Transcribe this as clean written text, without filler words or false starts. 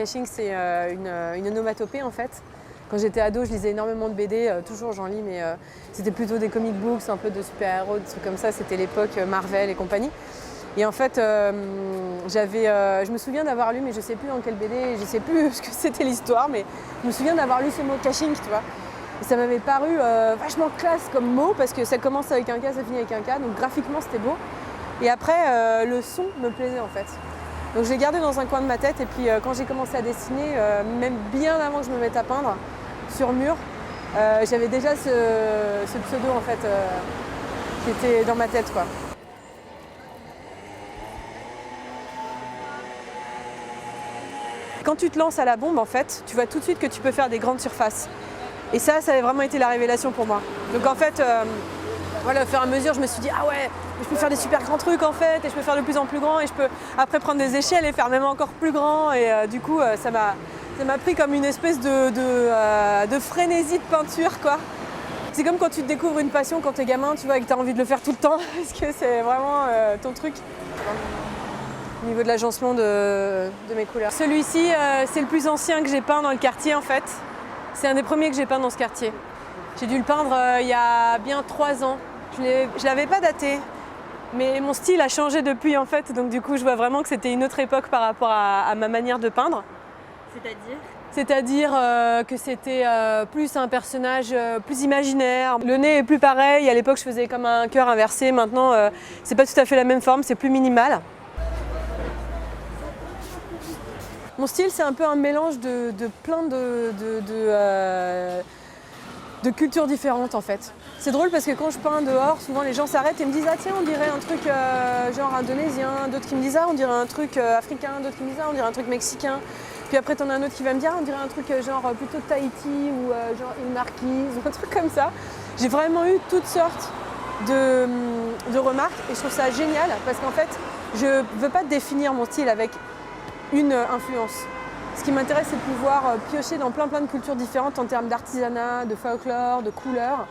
Caching, c'est une onomatopée en fait. Quand j'étais ado, je lisais énormément de BD, toujours j'en lis, mais c'était plutôt des comic books, un peu de super-héros, des trucs comme ça. C'était l'époque Marvel et compagnie. Et en fait, je me souviens d'avoir lu, mais je ne sais plus dans quelle BD, je ne sais plus ce que c'était l'histoire, mais je me souviens d'avoir lu ce mot caching, tu vois. Et ça m'avait paru vachement classe comme mot, parce que ça commence avec un K, ça finit avec un K, donc graphiquement c'était beau. Et après, le son me plaisait en fait. Donc je l'ai gardé dans un coin de ma tête, et puis quand j'ai commencé à dessiner, même bien avant que je me mette à peindre, sur mur, j'avais déjà ce pseudo en fait, qui était dans ma tête, quoi. Quand tu te lances à la bombe, en fait, tu vois tout de suite que tu peux faire des grandes surfaces. Et ça avait vraiment été la révélation pour moi. Donc en fait, voilà, au fur et à mesure, je me suis dit, ah ouais, je peux faire des super grands trucs en fait, et je peux faire de plus en plus grand, et je peux après prendre des échelles et faire même encore plus grand. Et du coup, ça m'a pris comme une espèce de frénésie de peinture, quoi. C'est comme quand tu te découvres une passion quand t'es gamin, tu vois, et que t'as envie de le faire tout le temps, parce que c'est vraiment ton truc. Au niveau de l'agencement de mes couleurs. Celui-ci, c'est le plus ancien que j'ai peint dans le quartier en fait. C'est un des premiers que j'ai peint dans ce quartier. J'ai dû le peindre il y a bien 3 ans. Je ne l'avais pas daté, mais mon style a changé depuis en fait. Donc du coup, je vois vraiment que c'était une autre époque par rapport à ma manière de peindre. C'est-à-dire ? C'est-à-dire que c'était plus un personnage plus imaginaire. Le nez est plus pareil. À l'époque, je faisais comme un cœur inversé. Maintenant, c'est pas tout à fait la même forme, c'est plus minimal. Mon style, c'est un peu un mélange de plein de cultures différentes en fait. C'est drôle parce que quand je peins dehors, souvent les gens s'arrêtent et me disent « Ah tiens, on dirait un truc genre indonésien », d'autres qui me disent « Ah, on dirait un truc africain », d'autres qui me disent « Ah, on dirait un truc mexicain ». Puis après, t'en as un autre qui va me dire « Ah, on dirait un truc genre plutôt Tahiti ou genre île Marquise » ou un truc comme ça. J'ai vraiment eu toutes sortes de remarques et je trouve ça génial parce qu'en fait, je ne veux pas définir mon style avec une influence. Ce qui m'intéresse, c'est de pouvoir piocher dans plein de cultures différentes en termes d'artisanat, de folklore, de couleurs.